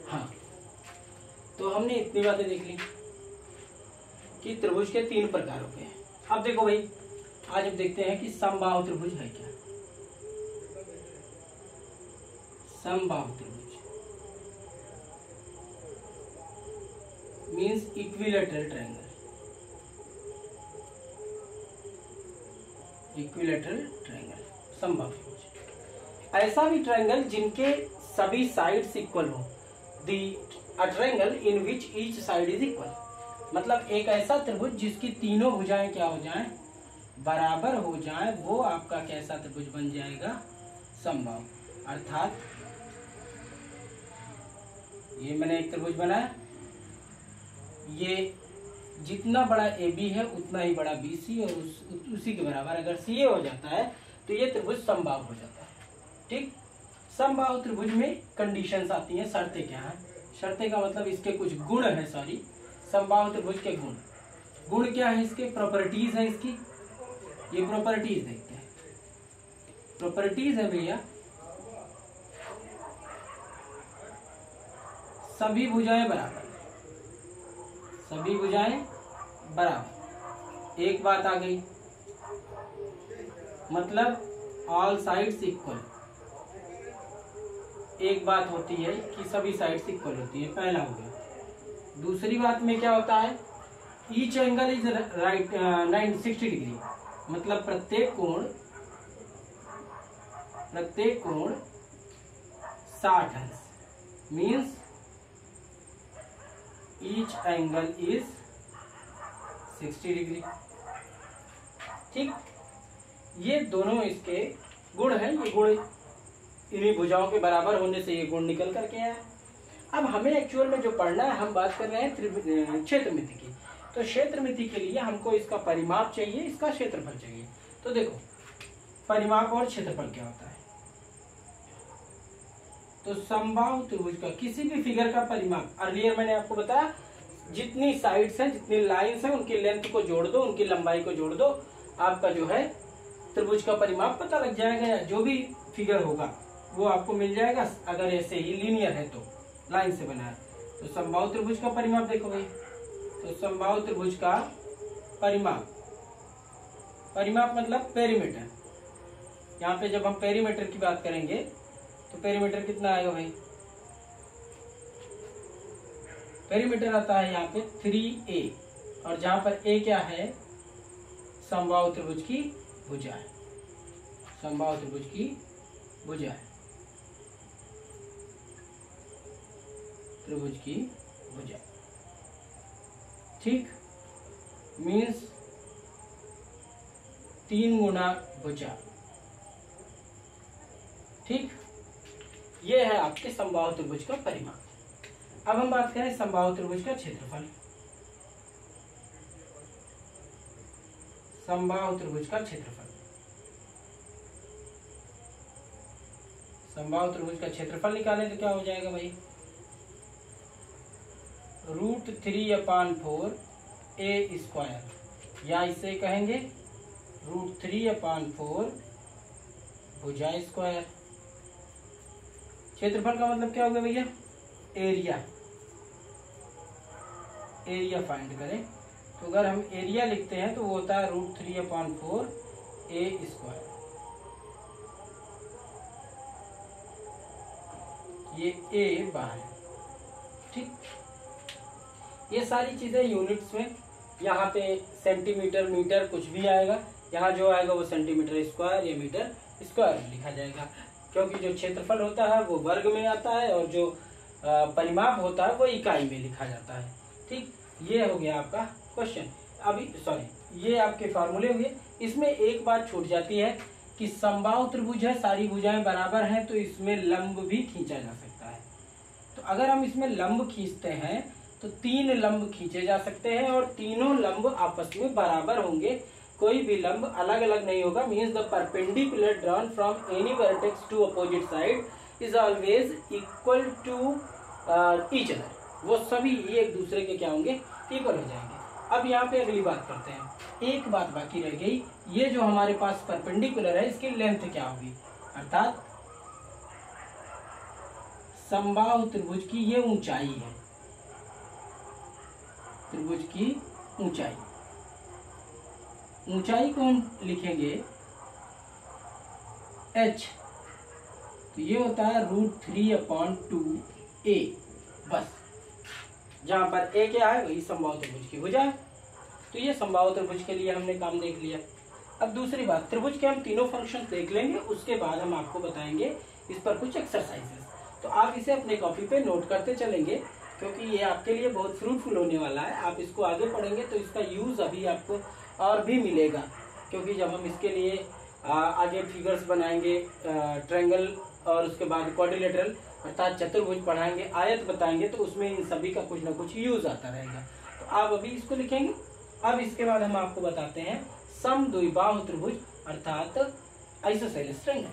हाँ, तो हमने इतनी बातें देख ली कि त्रिभुज के 3 प्रकार होते हैं। अब देखो भाई, आज हम देखते हैं कि समबाहु त्रिभुज है क्या। समबाहु त्रिभुज means equilateral triangle. Equilateral triangle समबाहु त्रिभुज, ऐसा भी ट्रायंगल जिनके सभी साइड्स इक्वल हो। A triangle in which each side is equal, मतलब एक ऐसा त्रिभुज जिसकी तीनों भुजाएं क्या हो जाएं, बराबर हो जाएं, वो आपका कैसा त्रिभुज बन जाएगा, समबाहु। अर्थात ये मैंने एक त्रिभुज बनाया, ये जितना बड़ा AB है उतना ही बड़ा BC और उसी के बराबर अगर CA हो जाता है तो ये त्रिभुज समबाहु हो जाता है। ठीक, समबाहु त्रिभुज में कंडीशंस आती हैं, शर्तें क्या हैं। शर्तें का मतलब इसके कुछ गुण है, सॉरी, समबाहु त्रिभुज के गुण। गुण क्या है इसके, प्रॉपर्टीज है इसकी। ये प्रॉपर्टीज देखते हैं। प्रॉपर्टीज है भैया, सभी भुजाएं बराबर, सभी भुजाएं बराबर। एक बात आ गई, मतलब ऑल साइड्स इक्वल। एक बात होती है कि सभी साइड्स इक्वल होती है, पहला हो गया। दूसरी बात में क्या होता है, each angle is right 60 degree, मतलब प्रत्येक कोण 60 अंश, means each angle is 60 degree. ठीक, ये दोनों इसके गुण हैं। ये गुण इन्हीं भुजाओं के बराबर होने से ये गुण निकल करके आया। अब हमें एक्चुअल में जो पढ़ना है, हम बात कर रहे हैं क्षेत्रमिति की। तो क्षेत्रमिति के लिए हमको इसका परिमाप चाहिए, इसका क्षेत्रफल चाहिए। तो देखो, परिमाप और क्षेत्रफल क्या होता है। तो समबाहु त्रिभुज का किसी भी फिगर का परिमाप, अर्लियर मैंने आपको बताया, जितनी साइड्स हैं, जितनी लाइंस हैं, उनकी लेंथ को जोड़ दो, उनकी लंबाई को जोड़ दो, आपका जो है त्रिभुज का परिमाप पता लग जाएगा। या जो भी फिगर होगा वो आपको मिल जाएगा, अगर ऐसे ही लीनियर है तो, लाइन से बना है। तो समबाहु त्रिभुज का परिमाप देखो भाई, तो समबाहु त्रिभुज का परिमाप, परिमाप मतलब पेरीमीटर। यहाँ पे जब हम पेरीमीटर की बात करेंगे तो पेरीमीटर कितना आएगा भाई, पेरीमीटर आता है यहाँ पे 3A, और जहां पर A क्या है, समबाहु त्रिभुज की भुजा है। समबाहु त्रिभुज की भुजा है, त्रिभुज की भुजा। ठीक, मीन्स 3 गुना भुजा। ठीक, ये है आपके समबाहु त्रिभुज का परिमाप। अब हम बात करें समबाहु त्रिभुज का क्षेत्रफल। समबाहु त्रिभुज का क्षेत्रफल, समबाहु त्रिभुज का क्षेत्रफल निकालें तो क्या हो जाएगा भाई, √3/4 A², या इसे कहेंगे √3/4 भुजा स्क्वायर। क्षेत्रफल का मतलब क्या होगा भैया, एरिया। एरिया फाइंड करें तो अगर हम एरिया लिखते हैं तो वो होता है √3/4 A²। ये A बाहर है। ठीक, ये सारी चीजें यूनिट्स में, यहाँ पे सेंटीमीटर, मीटर कुछ भी आएगा, यहाँ जो आएगा वो सेंटीमीटर स्क्वायर या मीटर स्क्वायर में लिखा जाएगा, क्योंकि जो क्षेत्रफल होता है वो वर्ग में आता है और जो परिमाप होता है वो इकाई में लिखा जाता है। ठीक, ये हो गया आपका क्वेश्चन। अभी सॉरी, ये आपके फॉर्मूले हुए। इसमें एक बात छूट जाती है कि समबाहु त्रिभुज है, सारी भुजाएं बराबर हैं, तो इसमें लंब भी खींचा जा सकता है। तो अगर हम इसमें लंब खींचते हैं तो 3 लंब खींचे जा सकते हैं और तीनों लंब आपस में बराबर होंगे, कोई भी लंब अलग अलग नहीं होगा। Means the perpendicular drawn from any vertex to opposite side is always equal to each other. वो सभी एक दूसरे के क्या होंगे, इक्वल हो जाएंगे। अब यहाँ पे अगली बात करते हैं। एक बात बाकी रह गई, ये जो हमारे पास परपेंडिकुलर है इसकी लेंथ क्या होगी, अर्थात समबाहु त्रिभुज की ये ऊंचाई है, त्रिभुज की ऊंचाई। ऊंचाई को हम लिखेंगे h, तो ये होता है √3/2a। बस जहां पर a क्या है वही समबाहु त्रिभुज की भुजा है। तो ये समबाहु त्रिभुज के लिए हमने काम देख लिया। अब दूसरी बात, त्रिभुज के हम तीनों फंक्शन देख लेंगे, उसके बाद हम आपको बताएंगे इस पर कुछ एक्सरसाइजेस। तो आप इसे अपने कॉपी पे नोट करते चलेंगे, क्योंकि ये आपके लिए बहुत फ्रूटफुल होने वाला है। आप इसको आगे पढ़ेंगे तो इसका यूज अभी आपको और भी मिलेगा, क्योंकि जब हम इसके लिए आगे फिगर्स बनाएंगे, ट्रायंगल और उसके बाद क्वाड्रिलेटरल अर्थात चतुर्भुज पढ़ाएंगे, आयत बताएंगे, तो उसमें इन सभी का कुछ ना कुछ यूज आता रहेगा। तो आप अभी इसको लिखेंगे। अब इसके बाद हम आपको बताते हैं समद्विबाहु त्रिभुज अर्थात आइसोसेलेस ट्रायंगल।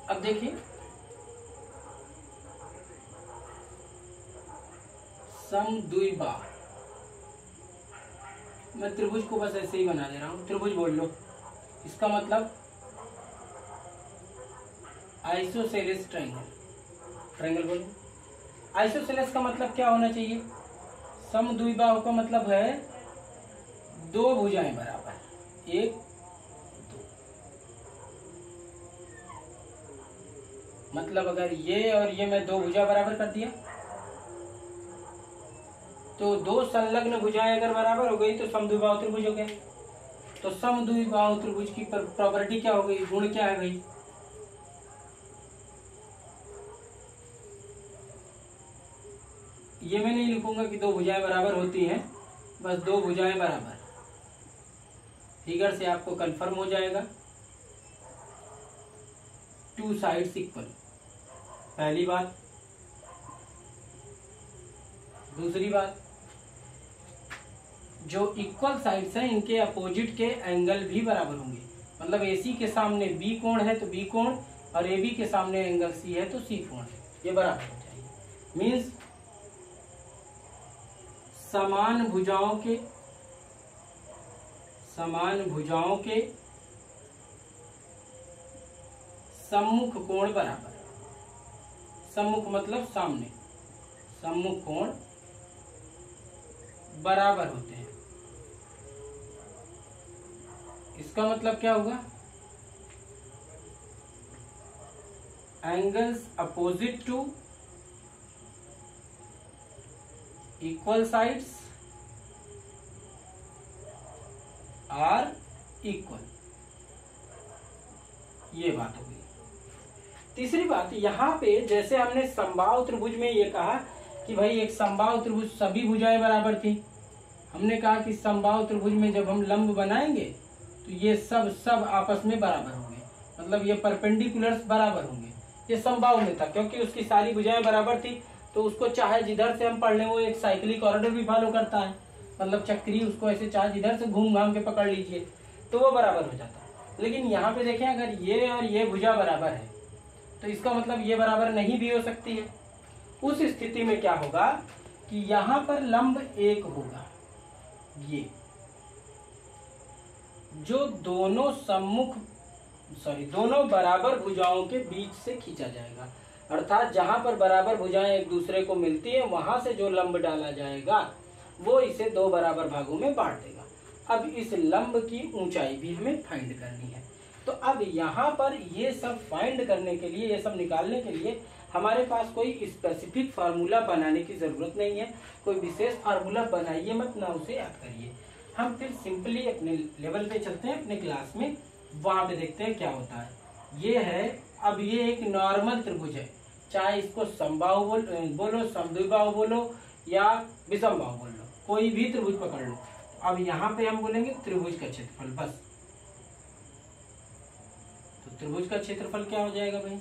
अब देखिए, समद्विबाहु, मैं त्रिभुज को बस ऐसे ही बना दे रहा हूं, त्रिभुज बोल लो। इसका मतलब आइसोसेलेस ट्रायंगल, ट्रायंगल बोलो। आइसोसेलेस का मतलब क्या होना चाहिए? समद्विबाहु का मतलब है दो भुजाएं बराबर, 1 2। मतलब अगर ये और ये मैं दो भुजा बराबर कर दिया, तो दो संलग्न भुजाएं अगर बराबर हो गई तो समद्विबाहु त्रिभुज हो गया। तो समद्विबाहु त्रिभुज की प्रॉपर्टी क्या हो गई, गुण क्या है भाई? ये मैं नहीं लिखूंगा कि दो भुजाएं बराबर होती हैं, बस दो भुजाएं बराबर, फिगर से आपको कंफर्म हो जाएगा। 2 साइड्स इक्वल, पहली बात। दूसरी बात, जो इक्वल साइड्स हैं इनके अपोजिट के एंगल भी बराबर होंगे। मतलब AC के सामने B कोण है तो B कोण, और AB के सामने एंगल C है तो C कोण है, ये बराबर हो जाएंगे। मीन्स समान भुजाओं के सम्मुख कोण बराबर। सम्मुख मतलब सामने, सम्मुख कोण बराबर होते हैं। इसका मतलब क्या होगा? Angles opposite to equal sides are equal, ये बात हो गई। तीसरी बात, यहां पे जैसे हमने समबाहु त्रिभुज में ये कहा कि भाई एक समबाहु त्रिभुज सभी भुजाएं बराबर थी, हमने कहा कि समबाहु त्रिभुज में जब हम लंब बनाएंगे तो ये सब आपस में बराबर होंगे, मतलब ये परपेंडिकुलर्स बराबर होंगे। ये समबाहु में था क्योंकि उसकी सारी भुजाएं बराबर थी, तो उसको चाहे जिधर से हम पढ़ लें, वो एक साइक्लिक कॉरिडोर भी फॉलो करता है, मतलब चक्री, उसको ऐसे चाहे जिधर से घूम घाम के पकड़ लीजिए तो वो बराबर हो जाता है। लेकिन यहाँ पे देखें, अगर ये और ये भुजा बराबर है तो इसका मतलब ये बराबर नहीं भी हो सकती है। उस स्थिति में क्या होगा कि यहां पर लंब एक होगा, ये जो दोनों बराबर भुजाओं के बीच से खींचा जाएगा। अर्थात जहां पर बराबर भुजाएं एक दूसरे को मिलती है, वहां से जो लंब डाला जाएगा वो इसे दो बराबर भागों में बांट देगा। अब इस लंब की ऊंचाई भी हमें फाइंड करनी है। तो अब यहाँ पर ये सब फाइंड करने के लिए, ये सब निकालने के लिए हमारे पास कोई स्पेसिफिक फार्मूला बनाने की जरूरत नहीं है। कोई विशेष फार्मूला बनाइए मत, ना उसे याद करिए। हम फिर सिंपली अपने लेवल पे चलते हैं, अपने क्लास में, वहां पे देखते हैं क्या होता है। ये है, अब ये एक नॉर्मल त्रिभुज है, चाहे इसको समबाहु बोलो, समद्विबाहु बोलो या विषमबाहु बोलो, कोई भी त्रिभुज पकड़ लो। अब यहाँ पे हम बोलेंगे त्रिभुज का क्षेत्रफल, बस। तो त्रिभुज का क्षेत्रफल क्या हो जाएगा भाई?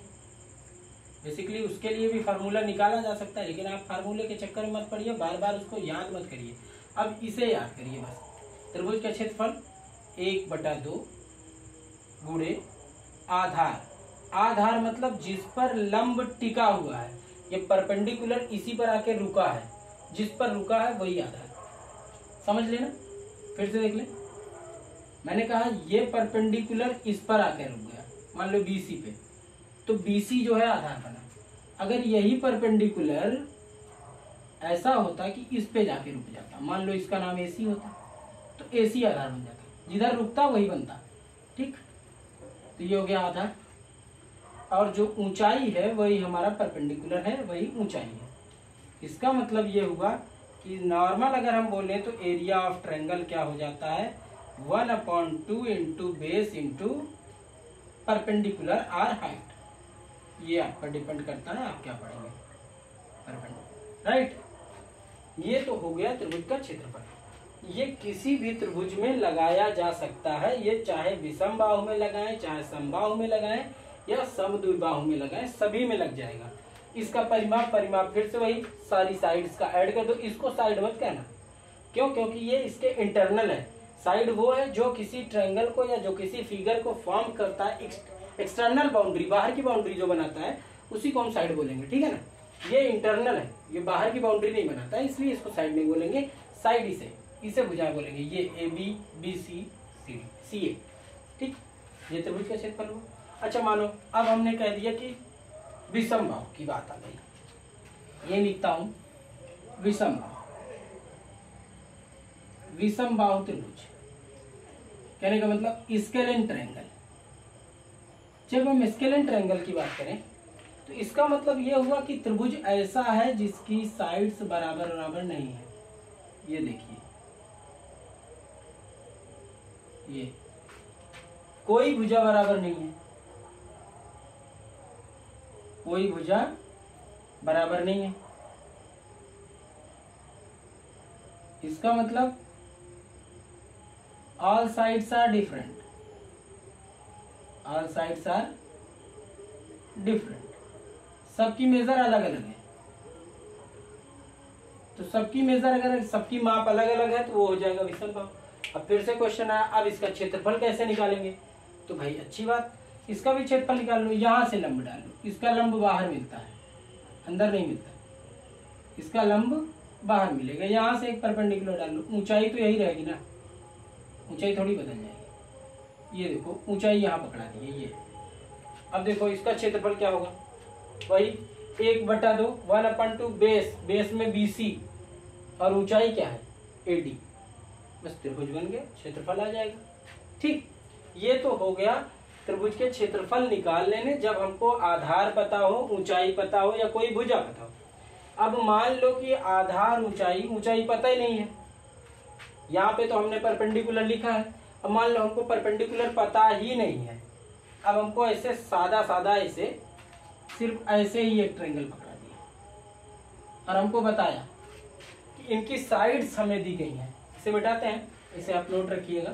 बेसिकली उसके लिए भी फार्मूला निकाला जा सकता है, लेकिन आप फार्मूले के चक्कर में मत पड़िए, बार बार उसको याद मत करिए। अब इसे याद करिए बस। त्रिभुज का क्षेत्रफल 1/2 गुणे आधार। आधार मतलब जिस पर लंब टिका हुआ है, ये परपेंडिकुलर इसी पर आके रुका है, जिस पर रुका है वही आधार। समझ लेना, फिर से देख ले। मैंने कहा ये परपेंडिकुलर इस पर आके रुक गया, मान लो बीसी पे, तो बीसी जो है आधार बना। अगर यही परपेंडिकुलर ऐसा होता कि इस पे जाके रुक जाता, मान लो इसका नाम एसी होता, तो एसी आधार बन जाता, जिधर रुकता वही बनता। ठीक, तो ये हो गया आधार। और जो ऊंचाई है वही हमारा परपेंडिकुलर है, वही ऊंचाई है। इसका मतलब ये हुआ कि नॉर्मल अगर हम बोले तो एरिया ऑफ ट्रायंगल क्या हो जाता है, 1/2 into base into perpendicular or height. ये आप पर डिपेंड करता है आप क्या पढ़ेंगे, परपेंडिकुलर, राइट। ये तो हो गया त्रिभुज का क्षेत्रफल। ये किसी भी त्रिभुज में लगाया जा सकता है, ये चाहे विषम बाहु में लगाएं, चाहे समबाहु में लगाएं या समद्विबाहु में लगाएं, सभी में लग जाएगा। इसका परिमाप फिर से वही, सारी साइड्स का ऐड कर दो। इसको साइड मत कहना, क्यों? क्योंकि ये इसके इंटरनल है। साइड वो है जो किसी ट्रायंगल को या जो किसी फिगर को फॉर्म करता है, एक्सटर्नल बाउंड्री, बाहर की बाउंड्री जो बनाता है उसी को हम साइड बोलेंगे, ठीक है ना। ये इंटरनल है, ये बाहर की बाउंड्री नहीं बनाता है, इसलिए इसको साइड नहीं बोलेंगे, साइड इसे भुजाएं बोलेंगे। ये ए बी, बी सी, सी ए, ठीक। ये त्रिभुज का क्षेत्रफल हुआ। अच्छा मानो अब हमने कह दिया कि विषम बाहु की बात आ गई, ये लिखता हूं विषम बाहु त्रिभुज। कहने का मतलब स्केलेन ट्रायंगल। जब हम स्केलेन ट्रायंगल की बात करें तो इसका मतलब यह हुआ कि त्रिभुज ऐसा है जिसकी साइड्स बराबर नहीं है। ये देखिए, ये कोई भुजा बराबर नहीं है, कोई भुजा बराबर नहीं है। इसका मतलब all sides are different, all sides are different, सबकी मेजर अलग अलग है। तो सबकी मेजर अगर सबकी माप अलग अलग है तो वो हो जाएगा विषम बाहु। अब फिर से क्वेश्चन आया, अब इसका क्षेत्रफल कैसे निकालेंगे? तो भाई अच्छी बात, इसका भी क्षेत्रफल निकाल लो, यहां से लंब डाल लो। इसका लंब बाहर मिलता है, अंदर नहीं मिलता, इसका लंब बाहर मिलेगा। यहां से एक परपेंडिकुलर डाल लो, ऊंचाई तो यही रहेगी ना, ऊंचाई थोड़ी बदल जाएगी। ये देखो ऊंचाई यहाँ पकड़ा दी है ये। अब देखो इसका क्षेत्रफल क्या होगा, वही 1/2 1/2 बेस में BC और ऊंचाई क्या है AD, बस त्रिभुज बन गया, क्षेत्रफल आ जाएगा। ठीक, ये तो हो गया त्रिभुज के क्षेत्रफल निकाल लेने, जब हमको आधार पता हो, ऊंचाई पता हो या कोई भुजा पता हो। अब मान लो कि आधार ऊंचाई पता ही नहीं है, यहाँ पे तो हमने परपेंडिकुलर लिखा है। अब मान लो हमको परपेंडिकुलर पता ही नहीं है, अब हमको ऐसे सादा ऐसे सिर्फ ऐसे ही एक ट्रायंगल पकड़ा दिया और हमको बताया कि इनकी साइड्स हमें दी गई हैं। इसे मिटाते हैं, इसे आप नोट रखिएगा,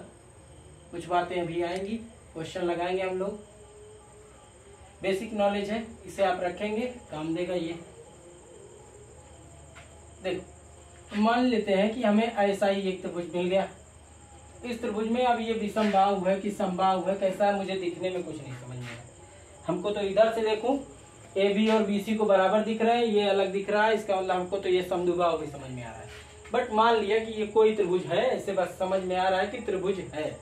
कुछ बातें अभी आएंगी, क्वेश्चन लगाएंगे हम लोग, बेसिक नॉलेज है, इसे आप रखेंगे, काम देगा ये। देखो मान लेते हैं कि हमें ऐसा ही एक त्रिभुज मिल गया। इस त्रिभुज में अब ये विषम बाहु है कि समबाहु है, कैसा है मुझे दिखने में कुछ नहीं समझ में आया। हमको तो इधर से देखूं AB और BC को बराबर दिख रहा है, ये अलग दिख रहा है, इसका मतलब हमको तो ये समद्विबाहु भी समझ में आ रहा है। बट मान लिया कि ये कोई त्रिभुज है, ऐसे बस समझ में आ रहा है कि त्रिभुज है,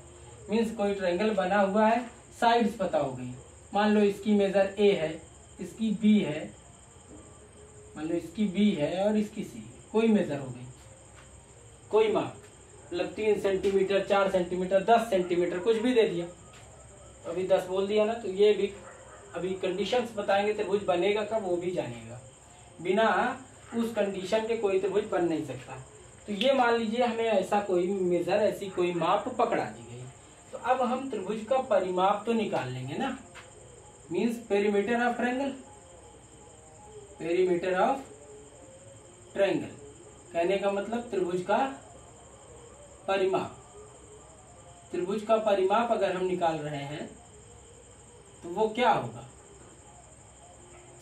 मीन्स कोई ट्रायंगल बना हुआ है, साइड्स पता हो गई। मान लो इसकी मेजर A है, इसकी B है, मान लो इसकी B है और इसकी C, कोई मेजर हो गई, कोई माप, मतलब 3 सेंटीमीटर, 4 सेंटीमीटर, 10 सेंटीमीटर, कुछ भी दे दिया। अभी 10 बोल दिया ना, तो ये भी अभी कंडीशंस बताएंगे त्रिभुज बनेगा कब वो भी जानिएगा। बिना उस कंडीशन के कोई त्रिभुज बन नहीं सकता। तो ये मान लीजिए हमें ऐसा कोई मेजर, ऐसी कोई माप पकड़ा दी गई, तो अब हम त्रिभुज का परिमाप तो निकाल लेंगे ना, means perimeter of triangle, perimeter of triangle कहने का मतलब त्रिभुज का परिमाप। त्रिभुज का परिमाप अगर हम निकाल रहे हैं तो वो क्या होगा,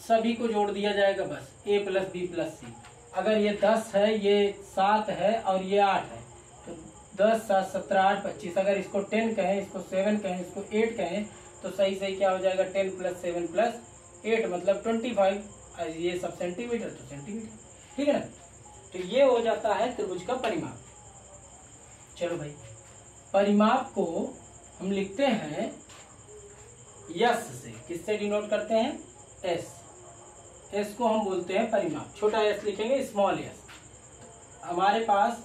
सभी को जोड़ दिया जाएगा बस, A + B + C। अगर ये 10 है, ये 7 है और ये 8 है, तो 10 7 17 8 25। अगर इसको 10 कहें, इसको 7 कहें, इसको 8 कहें, तो सही सही क्या हो जाएगा 10 + 7 + 8 मतलब 25। ये सब सेंटीमीटर तो सेंटीमीटर, ठीक है ना। तो ये हो जाता है त्रिभुज का परिमाप। चलो भाई, परिमाप को हम लिखते हैं यस से। किससे डिनोट करते हैं? एस। एस को हम बोलते हैं परिमाप। छोटा एस लिखेंगे, स्मॉल एस। हमारे पास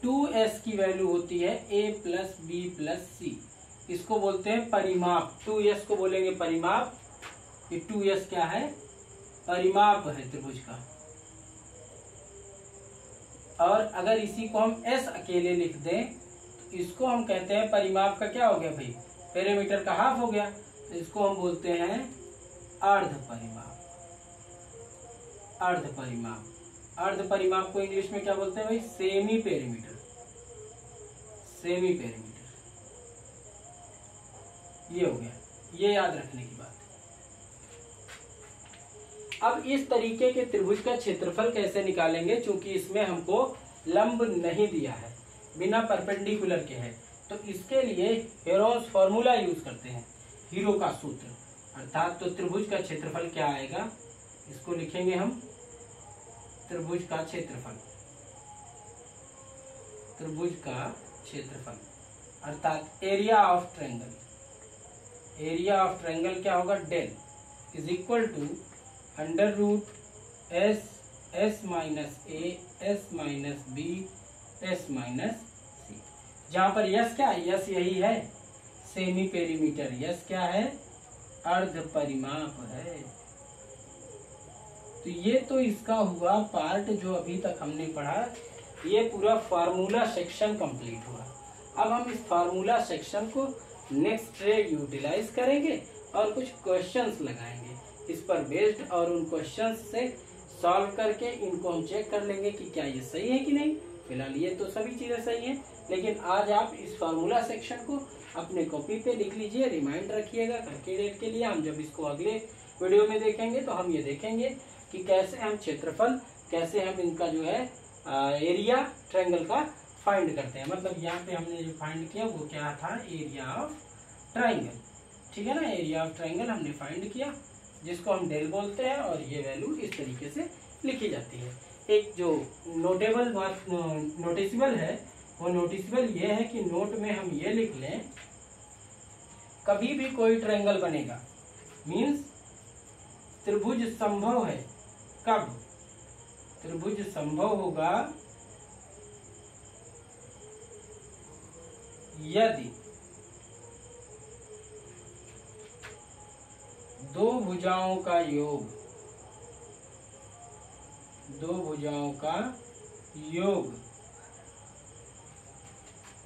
2s की वैल्यू होती है a + b + c। इसको बोलते हैं परिमाप। 2s को बोलेंगे परिमाप। ये 2s क्या है? परिमाप है त्रिभुज का। और अगर इसी को हम s अकेले लिख दें तो इसको हम कहते हैं परिमाप का क्या हो गया भाई? पेरीमीटर का हाफ हो गया। तो इसको हम बोलते हैं अर्ध परिमाप। अर्ध परिमाप। अर्ध परिमाप को इंग्लिश में क्या बोलते हैं भाई? Semi perimeter. सेमी पेरीमीटर, ये हो गया। ये याद रखने की बात है। अब इस तरीके के त्रिभुज का क्षेत्रफल कैसे निकालेंगे? चूंकि इसमें हमको लंब नहीं दिया है, बिना परपेंडिकुलर के है, तो इसके लिए हेरोस फॉर्मूला यूज करते हैं, हीरो का सूत्र। अर्थात तो त्रिभुज का क्षेत्रफल क्या आएगा? इसको लिखेंगे हम त्रिभुज का क्षेत्रफल। त्रिभुज का क्षेत्रफल अर्थात area of triangle. Area of triangle क्या होगा? Del is equal to √s s - a s - b s - c। जहां पर यस क्या है? यस यही है सेमी पेरीमीटर। यस क्या है? अर्ध परिमाप है। तो ये तो इसका हुआ पार्ट जो अभी तक हमने पढ़ा। ये पूरा फार्मूला सेक्शन कंप्लीट हुआ। अब हम इस फार्मूला सेक्शन को नेक्स्ट डे यूटिलाइज करेंगे और कुछ क्वेश्चंस लगाएंगे इस पर बेस्ड, और उन क्वेश्चंस से सॉल्व करके इनको हम चेक कर लेंगे कि क्या ये सही है कि नहीं। फिलहाल ये तो सभी चीजें सही हैं, लेकिन आज आप इस फार्मूला सेक्शन को अपने कॉपी पे लिख लीजिए, रिमाइंड रखिएगा करके डेट के लिए। हम जब इसको अगले वीडियो में देखेंगे तो हम ये देखेंगे कि कैसे हम क्षेत्रफल, कैसे हम इनका जो है एरिया ट्रायंगल का फाइंड करते हैं। मतलब यहाँ पे हमने जो फाइंड किया वो क्या था? एरिया ऑफ ट्रायंगल, ठीक है ना। एरिया ऑफ ट्रायंगल हमने फाइंड किया, जिसको हम डेल बोलते हैं, और ये वैल्यू इस तरीके से लिखी जाती है। एक जो नोटेबल बात नोटिसेबल है, वो नोटिसेबल ये है कि नोट में हम ये लिख लें, कभी भी कोई ट्रायंगल बनेगा मीन्स त्रिभुज संभव है। कब त्रिभुज संभव होगा? यदि दो भुजाओं का योग, दो भुजाओं का योग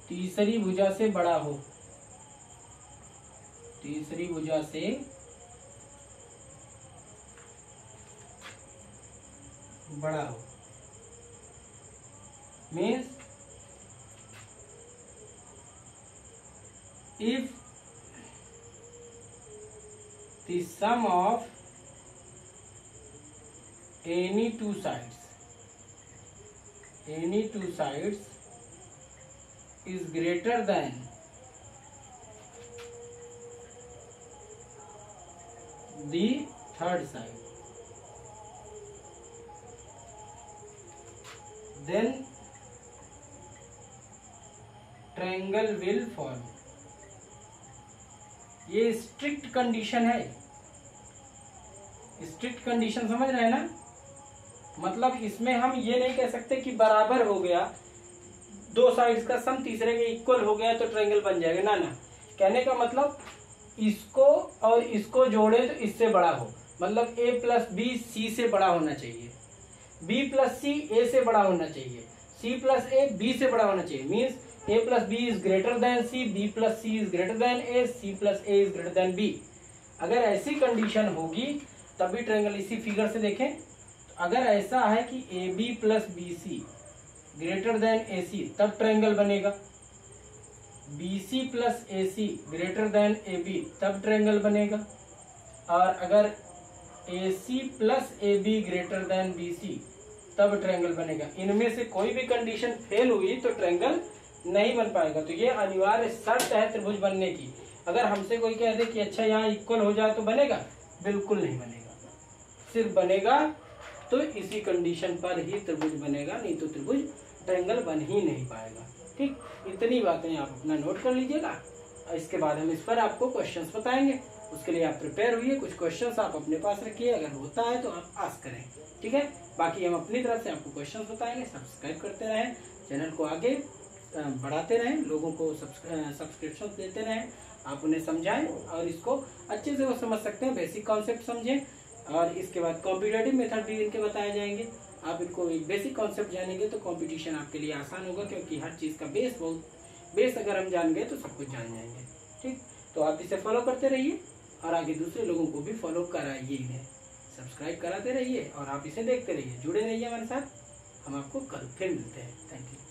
तीसरी भुजा से बड़ा हो। तीसरी भुजा से बड़ा हो means if the sum of any two sides is greater than the third side, then triangle will form। ये स्ट्रिक्ट कंडीशन है। स्ट्रिक्ट कंडीशन समझ रहे हैं ना? मतलब इसमें हम ये नहीं कह सकते कि बराबर हो गया, दो साइड्स का सम तीसरे के इक्वल हो गया तो ट्रायंगल बन जाएगा। ना ना, कहने का मतलब इसको और इसको जोड़े तो इससे बड़ा हो। मतलब a + b c से बड़ा होना चाहिए, b + c a से बड़ा होना चाहिए, c + a b से बड़ा होना चाहिए। Means a + b is greater than c, b + c is greater than a, c + a is greater than b। अगर ऐसी कंडीशन होगी तभी ट्रायंगल, इसी फिगर से देखें, अगर ऐसा है कि AB + BC greater than AC तब ट्रायंगल बनेगा, BC + AC greater than AB तब ट्रायंगल बनेगा, और अगर AC + AB greater than BC तब ट्रायंगल बनेगा। इनमें से कोई भी कंडीशन फेल हुई तो ट्रायंगल नहीं बन पाएगा। तो ये अनिवार्य शर्त है त्रिभुज बनने की। अगर हमसे कोई कह दे कि अच्छा यहाँ इक्वल हो जाए तो बनेगा, बिल्कुल नहीं बनेगा। सिर्फ बनेगा तो इसी कंडीशन पर ही त्रिभुज बनेगा, नहीं तो त्रिभुज ट्रायंगल बन ही नहीं पाएगा। ठीक, इतनी बातें आप अपना नोट कर लीजिएगा। इसके बाद हम इस पर आपको क्वेश्चंस बताएंगे, उसके लिए आप प्रिपेयर हुई। कुछ क्वेश्चंस आप अपने पास रखिए, अगर होता है तो आप आस्क करें, ठीक है। बाकी हम अपनी तरफ से आपको क्वेश्चंस बताएंगे। सब्सक्राइब करते रहें, चैनल को आगे बढ़ाते रहें, लोगों को सब्सक्रिप्शन देते रहें, आप उन्हें समझाएं और इसको अच्छे से वो समझ सकते हैं। बेसिक कॉन्सेप्ट समझें और इसके बाद कॉम्पिटेटिव मेथड भी इनके बताए जाएंगे। आप इनको एक बेसिक कॉन्सेप्ट जानेंगे तो कंपटीशन आपके लिए आसान होगा, क्योंकि हर चीज़ का बेस अगर हम जान गए तो सब कुछ जान जाएंगे। ठीक, तो आप इसे फॉलो करते रहिए और आगे दूसरे लोगों को भी फॉलो कराइए, इन्हें सब्सक्राइब कराते रहिए और आप इसे देखते रहिए, जुड़े रहिए हमारे साथ। हम आपको कल फिर मिलते हैं। Thank you.